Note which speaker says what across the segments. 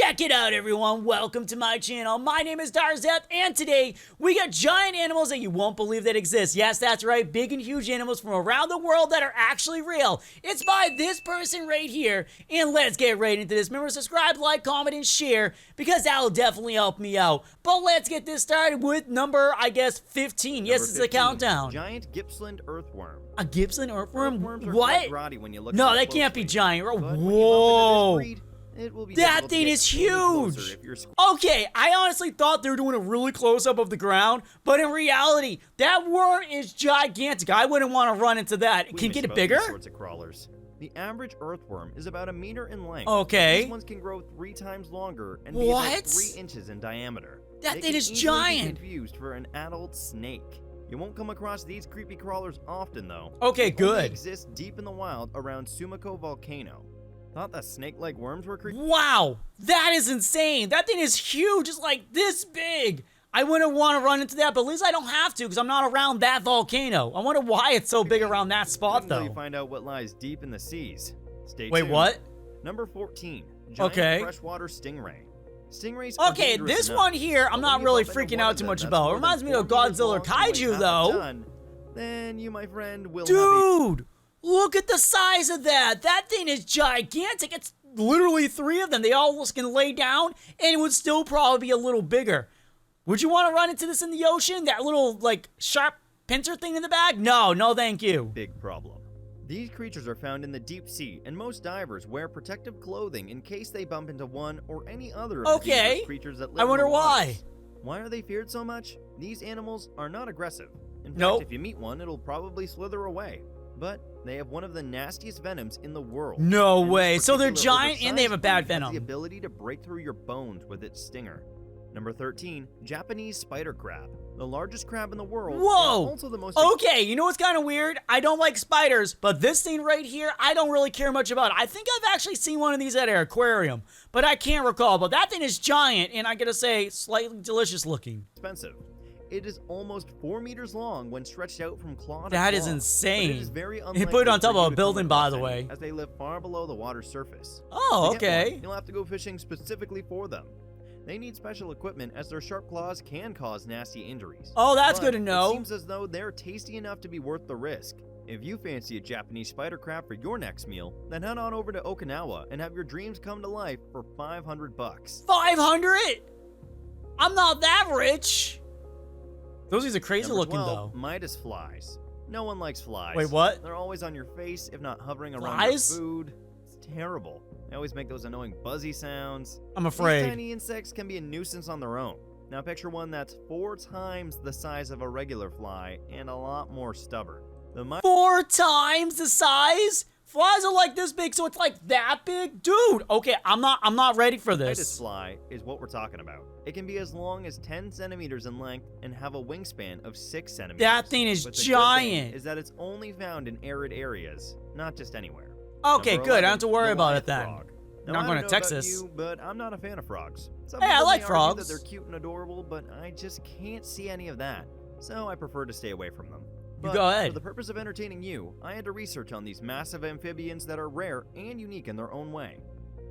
Speaker 1: Check it out, everyone. Welcome to my channel. My name is Darzeth, and today we got giant animals that you won't believe that exist. Yes, that's right. Big and huge animals from around the world that are actually real. It's by this person right here, and let's get right into this. Remember to subscribe, like, comment, and share, because that will definitely help me out. But let's get this started with number, I guess, 15. Yes, it's 15, the countdown.
Speaker 2: Giant Gippsland earthworm.
Speaker 1: A Gippsland earthworm?
Speaker 2: Earthworms are
Speaker 1: what?
Speaker 2: quite rowdy when you look
Speaker 1: No,
Speaker 2: at them
Speaker 1: that can't be
Speaker 2: closely.
Speaker 1: giant.
Speaker 2: But when you bump into
Speaker 1: Whoa.
Speaker 2: this breed, it will be
Speaker 1: That thing is huge! Okay, I honestly thought they were doing a really close-up of the ground, but in reality, that worm is gigantic. I wouldn't want to run into that. Can you get it bigger?
Speaker 2: Sorts of crawlers. The average earthworm is about 1 meter in length.
Speaker 1: Okay.
Speaker 2: These ones can grow 3 times longer and be about 3 inches in diameter.
Speaker 1: That thing is giant!
Speaker 2: Be confused for an adult snake. You won't come across these creepy crawlers often, though.
Speaker 1: Okay,
Speaker 2: They only
Speaker 1: good.
Speaker 2: exist deep in the wild around Sumiko volcano. Thought that snake-like worms were creepy?
Speaker 1: Wow, that is insane. That thing is huge. It's like this big. I wouldn't want to run into that, but at least I don't have to because I'm not around that volcano. I wonder why it's so big around that spot,
Speaker 2: Until
Speaker 1: though.
Speaker 2: you find out what lies deep in the seas. Stay
Speaker 1: Wait,
Speaker 2: tuned.
Speaker 1: what?
Speaker 2: Number 14. Giant
Speaker 1: Okay.
Speaker 2: freshwater stingray. Stingrays are
Speaker 1: Okay,
Speaker 2: dangerous
Speaker 1: this
Speaker 2: enough,
Speaker 1: one here, I'm
Speaker 2: but
Speaker 1: not
Speaker 2: when you
Speaker 1: really
Speaker 2: bump into
Speaker 1: freaking
Speaker 2: one
Speaker 1: out
Speaker 2: of
Speaker 1: too
Speaker 2: them
Speaker 1: much
Speaker 2: that's
Speaker 1: about. It
Speaker 2: more
Speaker 1: reminds
Speaker 2: than
Speaker 1: me of
Speaker 2: 4 meters
Speaker 1: Godzilla
Speaker 2: long and weighs
Speaker 1: Kaiju,
Speaker 2: half a
Speaker 1: though.
Speaker 2: ton, then you, my friend, will have
Speaker 1: Dude, look at the size of that. That thing is gigantic. It's literally 3 of them. They all can lay down, and it would still probably be a little bigger. Would you want to run into this in the ocean? That little, like, sharp pincer thing in the back? No, no thank you.
Speaker 2: big problem. These creatures are found in the deep sea, and most divers wear protective clothing in case they bump into one or any other of the
Speaker 1: Okay.
Speaker 2: dangerous creatures that live
Speaker 1: I
Speaker 2: in
Speaker 1: wonder
Speaker 2: the
Speaker 1: why.
Speaker 2: waters. Why are they feared so much? These animals are not aggressive. In fact,
Speaker 1: Nope.
Speaker 2: if you meet one, it'll probably slither away. But they have one of the nastiest venoms in the world.
Speaker 1: No
Speaker 2: And this
Speaker 1: way. So they're
Speaker 2: particular
Speaker 1: giant and they have a
Speaker 2: oversized
Speaker 1: bad
Speaker 2: breed has
Speaker 1: venom.
Speaker 2: the ability to break through your bones with its stinger. Number 13, Japanese spider crab. The largest crab in the world. and
Speaker 1: Whoa!
Speaker 2: also the most
Speaker 1: Okay, you know what's kind of weird? I don't like spiders, but this thing right here, I don't really care much about. I think I've actually seen one of these at an aquarium, but I can't recall. But that thing is giant, and I gotta say, slightly delicious looking.
Speaker 2: expensive. It is almost 4 meters long when stretched out from claw to
Speaker 1: That
Speaker 2: claw,
Speaker 1: is insane.
Speaker 2: but it is very
Speaker 1: He put
Speaker 2: unlikely
Speaker 1: it on top
Speaker 2: for you
Speaker 1: of a
Speaker 2: to come
Speaker 1: building, by
Speaker 2: across
Speaker 1: the
Speaker 2: any,
Speaker 1: way.
Speaker 2: as they live far below the water's surface.
Speaker 1: Oh,
Speaker 2: To get
Speaker 1: okay.
Speaker 2: one, you'll have to go fishing specifically for them. They need special equipment as their sharp claws can cause nasty injuries.
Speaker 1: Oh, that's
Speaker 2: But
Speaker 1: good to know.
Speaker 2: It seems as though they're tasty enough to be worth the risk. If you fancy a Japanese spider crab for your next meal, then head on over to Okinawa and have your dreams come to life for $500.
Speaker 1: 500? I'm not that rich. Those things are crazy
Speaker 2: Number
Speaker 1: looking,
Speaker 2: 12,
Speaker 1: though.
Speaker 2: Midas flies. No one likes flies.
Speaker 1: Wait, what?
Speaker 2: They're always on your face, if not hovering around
Speaker 1: Flies?
Speaker 2: your food. It's terrible. They always make those annoying buzzy sounds.
Speaker 1: I'm
Speaker 2: These
Speaker 1: afraid.
Speaker 2: tiny insects can be a nuisance on their own. Now picture one that's 4 times the size of a regular fly and a lot more stubborn. The
Speaker 1: 4 times the size? Flies are like this big, so it's like that big? Dude, okay, I'm not ready for
Speaker 2: Midas
Speaker 1: this.
Speaker 2: fly is what we're talking about. It can be as long as 10 centimeters in length and have a wingspan of 6 centimeters.
Speaker 1: That thing is
Speaker 2: But the good thing
Speaker 1: giant.
Speaker 2: is that it's only found in arid areas, not just anywhere.
Speaker 1: Okay,
Speaker 2: Number
Speaker 1: good. I don't
Speaker 2: 11,
Speaker 1: have to worry about it
Speaker 2: Goliath
Speaker 1: then.
Speaker 2: frog.
Speaker 1: Not
Speaker 2: Now, I
Speaker 1: going
Speaker 2: don't
Speaker 1: to
Speaker 2: know about
Speaker 1: Texas.
Speaker 2: you, but I'm not a fan of frogs. Some
Speaker 1: Hey, I
Speaker 2: people
Speaker 1: like
Speaker 2: may argue
Speaker 1: frogs.
Speaker 2: that they're cute and adorable, but I just can't see any of that. So I prefer to stay away from them. But
Speaker 1: go ahead.
Speaker 2: For the purpose of entertaining you, I had to research on these massive amphibians that are rare and unique in their own way.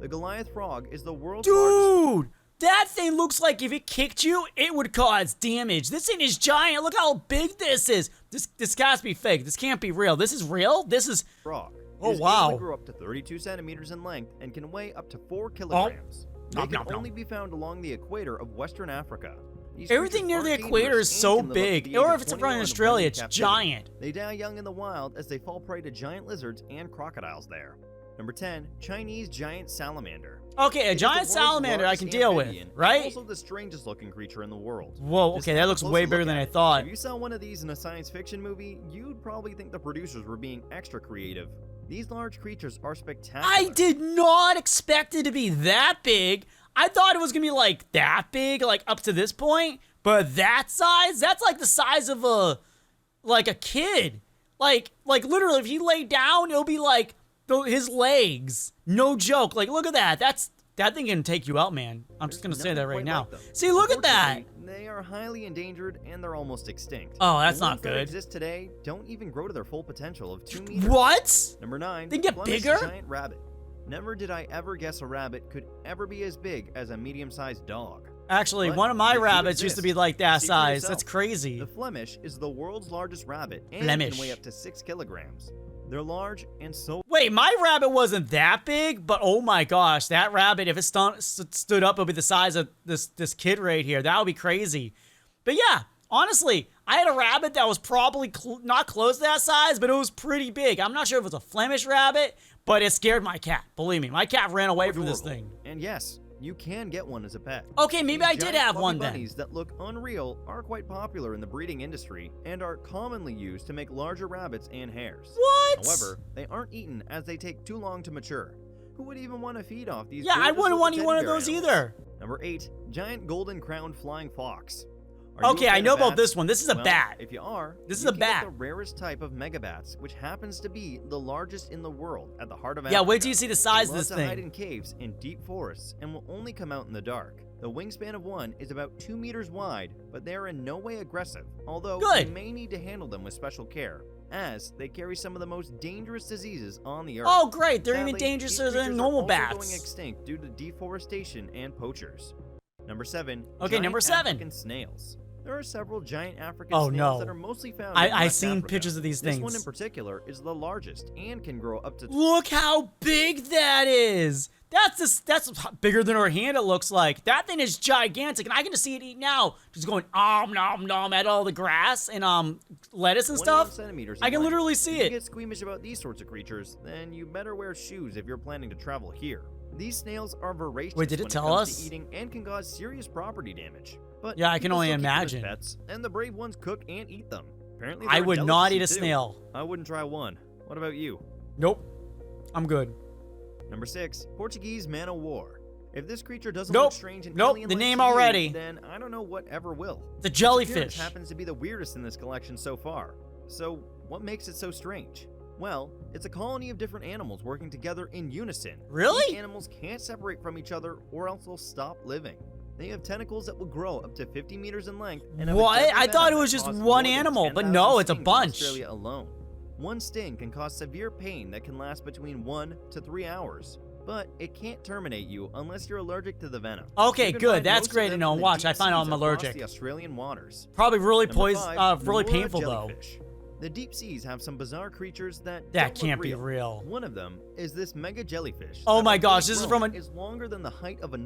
Speaker 2: The Goliath frog is the world's largest.
Speaker 1: Dude, that thing looks like if it kicked you, it would cause damage. This thing is giant. Look how big this is. This has to be fake. This can't be real. This is real? This is...
Speaker 2: Frog.
Speaker 1: Oh,
Speaker 2: It is
Speaker 1: wow.
Speaker 2: able to grow up to 32 centimeters in length and can weigh up to 4 kilograms. They
Speaker 1: Nom,
Speaker 2: can
Speaker 1: nom, nom.
Speaker 2: only be found along the equator of Western Africa. These
Speaker 1: Everything
Speaker 2: creatures
Speaker 1: near the
Speaker 2: aren't
Speaker 1: equator is
Speaker 2: dangerous and
Speaker 1: so
Speaker 2: can live up to
Speaker 1: big.
Speaker 2: the age
Speaker 1: Or
Speaker 2: of
Speaker 1: if it's around
Speaker 2: 21
Speaker 1: Australia,
Speaker 2: when in
Speaker 1: it's
Speaker 2: captivity.
Speaker 1: giant.
Speaker 2: They die young in the wild as they fall prey to giant lizards and crocodiles there. Number 10, Chinese giant salamander.
Speaker 1: Okay, a
Speaker 2: It is the
Speaker 1: giant
Speaker 2: world's
Speaker 1: salamander I
Speaker 2: largest
Speaker 1: can deal with,
Speaker 2: amphibian, and
Speaker 1: right?
Speaker 2: Also the strangest looking creature in the world.
Speaker 1: Whoa,
Speaker 2: Just
Speaker 1: okay, that
Speaker 2: have a
Speaker 1: looks
Speaker 2: closer
Speaker 1: way
Speaker 2: look
Speaker 1: bigger
Speaker 2: at
Speaker 1: than I
Speaker 2: it.
Speaker 1: thought.
Speaker 2: If you saw one of these in a science fiction movie, you'd probably think the producers were being extra creative. These large creatures are spectacular.
Speaker 1: I did not expect it to be that big. I thought it was gonna be like that big, like up to this point. But that size, that's like the size of a kid. Like literally, if he laid down, it'll be like his legs. No joke. Like, look at that. That thing can take you out, man. I'm just gonna say that right now. See, look at that.
Speaker 2: They are highly endangered and they're almost extinct.
Speaker 1: Oh, that's
Speaker 2: The
Speaker 1: not
Speaker 2: ones that
Speaker 1: good.
Speaker 2: exist today don't even grow to their full potential of 2 meters.
Speaker 1: What?
Speaker 2: Number 9.
Speaker 1: They get
Speaker 2: Flemish
Speaker 1: bigger?
Speaker 2: Giant rabbit. Never did I ever guess a rabbit could ever be as big as a medium-sized dog.
Speaker 1: Actually,
Speaker 2: But
Speaker 1: one of my
Speaker 2: they do
Speaker 1: rabbits used to be
Speaker 2: exist.
Speaker 1: like that
Speaker 2: See for
Speaker 1: size.
Speaker 2: yourself.
Speaker 1: That's crazy.
Speaker 2: The Flemish is the world's largest rabbit and
Speaker 1: Flemish.
Speaker 2: can weigh up to 6 kilograms. They're large and so
Speaker 1: Wait, my rabbit wasn't that big, but oh my gosh, that rabbit, if it stood up, it would be the size of this kid right here. That would be crazy. But yeah, honestly, I had a rabbit that was probably not close to that size, but it was pretty big. I'm not sure if it was a Flemish rabbit, but it scared my cat. Believe me, my cat ran away from this
Speaker 2: adorable.
Speaker 1: thing.
Speaker 2: And yes, you can get one as a pet.
Speaker 1: Okay, maybe
Speaker 2: These
Speaker 1: I did
Speaker 2: giant
Speaker 1: have
Speaker 2: fluffy
Speaker 1: one then.
Speaker 2: bunnies that look unreal are quite popular in the breeding industry and are commonly used to make larger rabbits and hares.
Speaker 1: What?
Speaker 2: However, they aren't eaten as they take too long to mature. Who would even want to feed off these?
Speaker 1: Yeah, I
Speaker 2: gorgeous
Speaker 1: wouldn't want to
Speaker 2: little
Speaker 1: eat one of
Speaker 2: teddy bear
Speaker 1: those
Speaker 2: animals?
Speaker 1: either.
Speaker 2: Number 8, giant golden crowned flying fox. Are you a
Speaker 1: Okay, I
Speaker 2: fan
Speaker 1: know
Speaker 2: of
Speaker 1: about
Speaker 2: bats?
Speaker 1: this one. This is a
Speaker 2: Well,
Speaker 1: bat.
Speaker 2: If you are,
Speaker 1: This is
Speaker 2: you
Speaker 1: a
Speaker 2: can get
Speaker 1: bat.
Speaker 2: the rarest type of megabats, which happens to be the largest in the world at the heart of
Speaker 1: Yeah,
Speaker 2: Africa.
Speaker 1: wait till you see the size
Speaker 2: They
Speaker 1: of this
Speaker 2: love to hide
Speaker 1: thing.
Speaker 2: in caves in deep forests and will only come out in the dark. The wingspan of one is about 2 meters wide, but they are in no way aggressive, although
Speaker 1: Good.
Speaker 2: you may need to handle them with special care, as they carry some of the most dangerous diseases on the earth.
Speaker 1: Oh, great. They're even
Speaker 2: Sadly,
Speaker 1: dangerous
Speaker 2: these
Speaker 1: than
Speaker 2: creatures
Speaker 1: normal
Speaker 2: are also going
Speaker 1: bats.
Speaker 2: extinct due to deforestation and poachers. Number 7.
Speaker 1: Okay,
Speaker 2: giant
Speaker 1: number 7.
Speaker 2: African snails. There are several giant African
Speaker 1: Oh,
Speaker 2: snails
Speaker 1: no.
Speaker 2: that are mostly found in
Speaker 1: I've
Speaker 2: West
Speaker 1: seen
Speaker 2: Africa.
Speaker 1: pictures of these
Speaker 2: This one
Speaker 1: things.
Speaker 2: in particular is the largest and can grow up to
Speaker 1: Look how big that is. That's bigger than her hand, it looks like. That thing is gigantic, and I can just see it eat now. Just going nom nom at all the grass and lettuce and
Speaker 2: 21
Speaker 1: stuff.
Speaker 2: centimeters
Speaker 1: I
Speaker 2: in
Speaker 1: can
Speaker 2: length.
Speaker 1: literally see
Speaker 2: If you
Speaker 1: it.
Speaker 2: get squeamish about these sorts of creatures, then you better wear shoes if you're planning to travel here. These snails are voracious
Speaker 1: Wait, did it
Speaker 2: when
Speaker 1: tell
Speaker 2: comes
Speaker 1: us?
Speaker 2: to eating and can cause serious property damage. But
Speaker 1: Yeah, I can
Speaker 2: people
Speaker 1: only
Speaker 2: still keep them as
Speaker 1: imagine.
Speaker 2: Pets, and the brave ones cook and eat them. Apparently,
Speaker 1: I
Speaker 2: they're a
Speaker 1: would not eat a
Speaker 2: delicacy, too.
Speaker 1: snail.
Speaker 2: I wouldn't try one. What about you?
Speaker 1: Nope. I'm good.
Speaker 2: Number 6, Portuguese man o' war. If this creature doesn't
Speaker 1: Nope.
Speaker 2: look strange and
Speaker 1: Nope,
Speaker 2: alien-like
Speaker 1: the name
Speaker 2: to you,
Speaker 1: already.
Speaker 2: then I don't know what ever will.
Speaker 1: The
Speaker 2: Its
Speaker 1: jellyfish.
Speaker 2: appearance happens to be the weirdest in this collection so far. So, what makes it so strange? Well, it's a colony of different animals working together in unison.
Speaker 1: Really?
Speaker 2: These animals can't separate from each other or else they'll stop living. They have tentacles that will grow up to 50 meters in length. And have a
Speaker 1: What?
Speaker 2: deadly
Speaker 1: I thought it
Speaker 2: venom
Speaker 1: was
Speaker 2: that
Speaker 1: just
Speaker 2: causes
Speaker 1: one
Speaker 2: more than
Speaker 1: animal, but
Speaker 2: 10,000
Speaker 1: no, it's a
Speaker 2: stings in
Speaker 1: bunch.
Speaker 2: Australia alone. One sting can cause severe pain that can last between 1 to 3 hours. But it can't terminate you unless you're allergic to the venom.
Speaker 1: Okay,
Speaker 2: You can
Speaker 1: good.
Speaker 2: find
Speaker 1: That's
Speaker 2: most of
Speaker 1: great to
Speaker 2: them
Speaker 1: know.
Speaker 2: in the
Speaker 1: Watch,
Speaker 2: deep
Speaker 1: I find out
Speaker 2: seas
Speaker 1: I'm
Speaker 2: across
Speaker 1: allergic.
Speaker 2: the Australian waters.
Speaker 1: Probably really
Speaker 2: Number 5,
Speaker 1: really
Speaker 2: Mora
Speaker 1: painful though.
Speaker 2: jellyfish. The deep seas have some bizarre creatures that
Speaker 1: That
Speaker 2: don't look
Speaker 1: can't be real.
Speaker 2: One of them is this mega jellyfish.
Speaker 1: Oh
Speaker 2: that,
Speaker 1: my
Speaker 2: when
Speaker 1: gosh,
Speaker 2: fully
Speaker 1: this is
Speaker 2: grown,
Speaker 1: from a-
Speaker 2: is longer than the height of a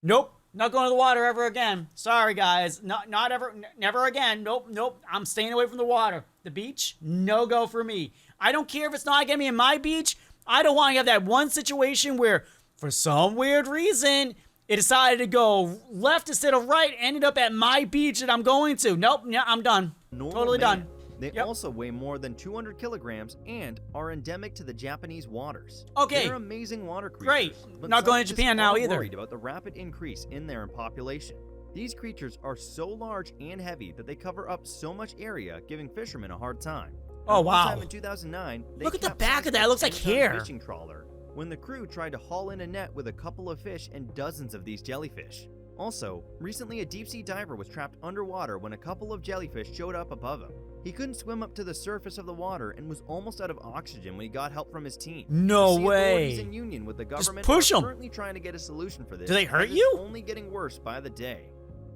Speaker 1: Nope. Not going to the water ever again. Sorry, guys. Not ever. Never again. Nope. I'm staying away from the water. The beach, no go for me. I don't care if it's not gonna be in my beach. I don't want to have that one situation where, for some weird reason, it decided to go left instead of right, ended up at my beach that I'm going to. Nope. Yeah, I'm done.
Speaker 2: normal
Speaker 1: Totally
Speaker 2: man.
Speaker 1: done.
Speaker 2: They
Speaker 1: Yep.
Speaker 2: also weigh more than 200 kilograms and are endemic to the Japanese waters.
Speaker 1: Okay.
Speaker 2: They're amazing water
Speaker 1: Great.
Speaker 2: creatures. but
Speaker 1: Not going to
Speaker 2: scientists
Speaker 1: Japan now
Speaker 2: are
Speaker 1: either.
Speaker 2: worried about the rapid increase in their population. These creatures are so large and heavy that they cover up so much area, giving fishermen a hard time.
Speaker 1: Oh,
Speaker 2: At one
Speaker 1: wow.
Speaker 2: time in 2009, they
Speaker 1: Look at the
Speaker 2: capsized
Speaker 1: back of that.
Speaker 2: a
Speaker 1: It looks like
Speaker 2: 10-ton
Speaker 1: hair.
Speaker 2: fishing trawler when the crew tried to haul in a net with a couple of fish and dozens of these jellyfish. Also, recently a deep-sea diver was trapped underwater when a couple of jellyfish showed up above him. He couldn't swim up to the surface of the water and was almost out of oxygen when he got help from his team.
Speaker 1: No
Speaker 2: The sea authorities
Speaker 1: way.
Speaker 2: in union with the
Speaker 1: Just
Speaker 2: government
Speaker 1: push
Speaker 2: are
Speaker 1: 'em.
Speaker 2: currently trying to get a solution for this.
Speaker 1: Do they hurt
Speaker 2: as it's
Speaker 1: you?
Speaker 2: only getting worse by the day.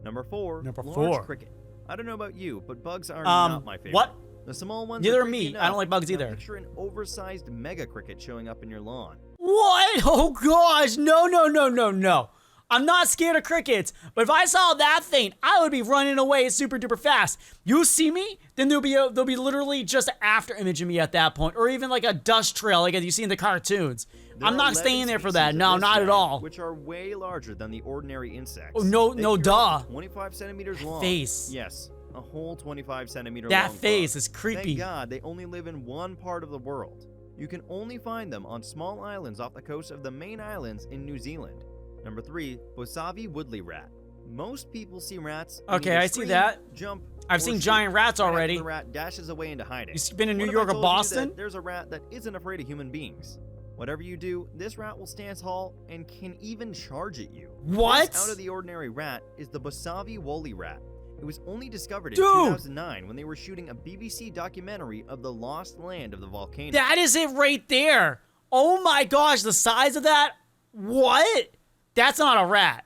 Speaker 2: Number 4.
Speaker 1: Number
Speaker 2: large
Speaker 1: 4.
Speaker 2: cricket. I don't know about you, but bugs are not my favorite.
Speaker 1: What?
Speaker 2: The small ones
Speaker 1: Neither
Speaker 2: are
Speaker 1: are
Speaker 2: creepy
Speaker 1: me. I
Speaker 2: enough.
Speaker 1: don't like bugs
Speaker 2: Now
Speaker 1: either.
Speaker 2: Picture an oversized mega cricket showing up in your lawn.
Speaker 1: What? Oh gosh, no. I'm not scared of crickets, but if I saw that thing, I would be running away super duper fast. You see me, then there'll be literally just an after image of me at that point, or even like a dust trail like you see in the cartoons.
Speaker 2: There
Speaker 1: I'm
Speaker 2: are
Speaker 1: not
Speaker 2: 11
Speaker 1: staying there for
Speaker 2: species
Speaker 1: that.
Speaker 2: of
Speaker 1: No,
Speaker 2: this
Speaker 1: not at
Speaker 2: giant,
Speaker 1: all.
Speaker 2: Which are way larger than the ordinary insects.
Speaker 1: Oh, no,
Speaker 2: They
Speaker 1: no,
Speaker 2: can grow up
Speaker 1: duh.
Speaker 2: to 25 centimeters long.
Speaker 1: face.
Speaker 2: Yes, a whole 25 centimeter
Speaker 1: That
Speaker 2: long
Speaker 1: face
Speaker 2: bug.
Speaker 1: is creepy.
Speaker 2: Thank God they only live in one part of the world. You can only find them on small islands off the coast of the main islands in New Zealand. Number 3, Bosavi woodley rat. Most people see rats. and
Speaker 1: Okay,
Speaker 2: either
Speaker 1: I see
Speaker 2: scream,
Speaker 1: that.
Speaker 2: Jump.
Speaker 1: I've
Speaker 2: or
Speaker 1: seen
Speaker 2: shoot
Speaker 1: giant rats
Speaker 2: right after
Speaker 1: already.
Speaker 2: The rat dashes away into hiding.
Speaker 1: You been in New
Speaker 2: What if
Speaker 1: York
Speaker 2: I
Speaker 1: or
Speaker 2: told you
Speaker 1: Boston?
Speaker 2: that there's a rat that isn't afraid of human beings. Whatever you do, this rat will stand tall and can even charge at you.
Speaker 1: What?
Speaker 2: This out of the ordinary rat is the Bosavi woolly rat. It was only discovered in
Speaker 1: Dude!
Speaker 2: 2009 when they were shooting a BBC documentary of the lost land of the volcano.
Speaker 1: That is it right there. Oh my gosh, the size of that. What? That's not a rat.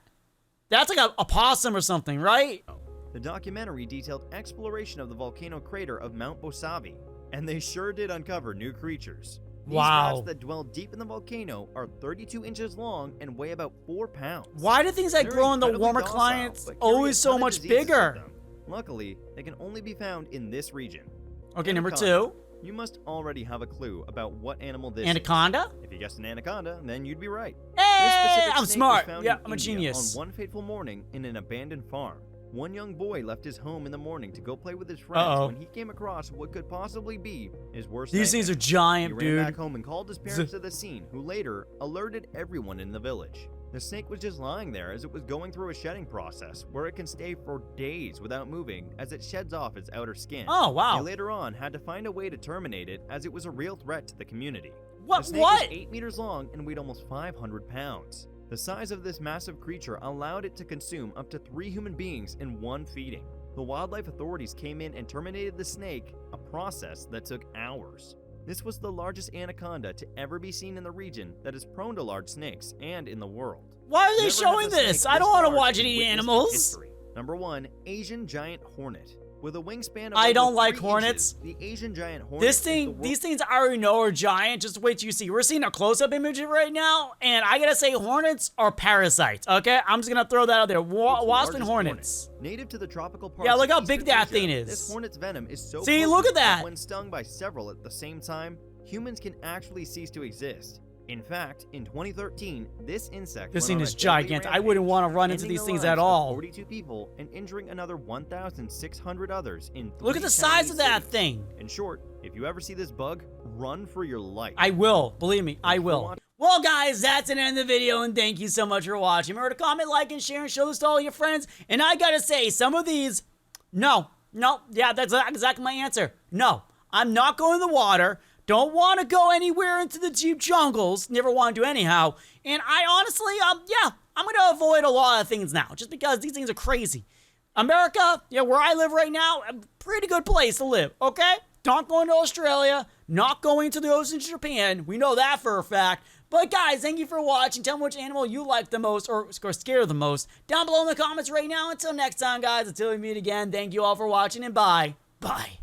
Speaker 1: That's like a possum or something, right?
Speaker 2: The documentary detailed exploration of the volcano crater of Mount Bosavi, and they sure did uncover new creatures. These
Speaker 1: Wow.
Speaker 2: rats that dwell deep in the volcano are 32 inches long and weigh about 4 pounds.
Speaker 1: Why do things that
Speaker 2: They're
Speaker 1: grow in the
Speaker 2: incredibly
Speaker 1: warmer
Speaker 2: docile,
Speaker 1: climates
Speaker 2: but carry
Speaker 1: always
Speaker 2: a
Speaker 1: so
Speaker 2: ton of
Speaker 1: much
Speaker 2: diseases with
Speaker 1: bigger?
Speaker 2: them. Luckily, they can only be found in this region.
Speaker 1: Okay, number
Speaker 2: Anaconda.
Speaker 1: 2.
Speaker 2: You must already have a clue about what animal this
Speaker 1: Anaconda?
Speaker 2: is. If you guessed an anaconda, then you'd be right.
Speaker 1: Hey,
Speaker 2: This specific
Speaker 1: I'm
Speaker 2: snake
Speaker 1: smart.
Speaker 2: was found
Speaker 1: Yeah,
Speaker 2: in
Speaker 1: I'm a
Speaker 2: India
Speaker 1: genius.
Speaker 2: On one fateful morning in an abandoned farm. One young boy left his home in the morning to go play with his friends
Speaker 1: Uh-oh.
Speaker 2: when he came across what could possibly be his worst
Speaker 1: These things are
Speaker 2: nightmare.
Speaker 1: giant,
Speaker 2: He ran back
Speaker 1: dude.
Speaker 2: home and called his parents to the scene, who later alerted everyone in the village. The snake was just lying there as it was going through a shedding process, where it can stay for days without moving as it sheds off its outer skin.
Speaker 1: Oh, wow.
Speaker 2: They later on had to find a way to terminate it as it was a real threat to the community.
Speaker 1: What?
Speaker 2: The snake
Speaker 1: What?
Speaker 2: was 8 meters long and weighed almost 500 pounds. The size of this massive creature allowed it to consume up to 3 human beings in one feeding. The wildlife authorities came in and terminated the snake, a process that took hours. This was the largest anaconda to ever be seen in the region that is prone to large snakes and in the world.
Speaker 1: Why are they
Speaker 2: Never
Speaker 1: showing
Speaker 2: has a
Speaker 1: this?
Speaker 2: snake
Speaker 1: I don't
Speaker 2: this
Speaker 1: want to
Speaker 2: large
Speaker 1: watch
Speaker 2: been
Speaker 1: any
Speaker 2: witnessed in
Speaker 1: animals.
Speaker 2: history. Number 1, Asian giant hornet. With a wingspan of
Speaker 1: I
Speaker 2: over
Speaker 1: don't like
Speaker 2: 3
Speaker 1: hornets.
Speaker 2: inches, the Asian giant hornet
Speaker 1: This
Speaker 2: is the
Speaker 1: thing,
Speaker 2: world-
Speaker 1: these things I already know are giant. Just wait till you see. We're seeing a close-up image of it right now, and I gotta say, hornets are parasites. Okay, I'm just gonna throw that out there.
Speaker 2: It's the
Speaker 1: Wasp and
Speaker 2: largest
Speaker 1: hornets.
Speaker 2: hornet. Native to the tropical parts
Speaker 1: Yeah, look
Speaker 2: of
Speaker 1: how big
Speaker 2: Eastern
Speaker 1: that
Speaker 2: Asia,
Speaker 1: thing is.
Speaker 2: This hornet's venom is so
Speaker 1: See,
Speaker 2: potent
Speaker 1: look at that.
Speaker 2: when stung by several at the same time, humans can actually cease to exist. In fact, in 2013, this insect
Speaker 1: This
Speaker 2: went
Speaker 1: thing
Speaker 2: on
Speaker 1: is
Speaker 2: a deadly
Speaker 1: gigantic. I wouldn't
Speaker 2: rampage,
Speaker 1: want to run into
Speaker 2: ending
Speaker 1: these
Speaker 2: the
Speaker 1: things
Speaker 2: lives
Speaker 1: at
Speaker 2: of
Speaker 1: all.
Speaker 2: 42 people and injuring another 1,600 others in
Speaker 1: Look at
Speaker 2: 3
Speaker 1: the size
Speaker 2: Chinese
Speaker 1: of that
Speaker 2: cities.
Speaker 1: thing.
Speaker 2: In short, if you ever see this bug, run for your life.
Speaker 1: I will. Believe me, I
Speaker 2: Thanks for
Speaker 1: will.
Speaker 2: watching.
Speaker 1: Well, guys, that's the end of the video, and thank you so much for watching. Remember to comment, like, and share, and show this to all your friends. And I gotta say, some of these, no, yeah, that's exactly my answer. No, I'm not going in the water. Don't want to go anywhere into the deep jungles. Never want to do anyhow. And I honestly, yeah, I'm gonna avoid a lot of things now, just because these things are crazy. America, yeah, where I live right now, a pretty good place to live, okay? Not going to Australia, not going to the ocean to Japan. We know that for a fact. But guys, thank you for watching. Tell me which animal you like the most or scared the most down below in the comments right now. Until next time, guys, until we meet again, thank you all for watching and bye. Bye.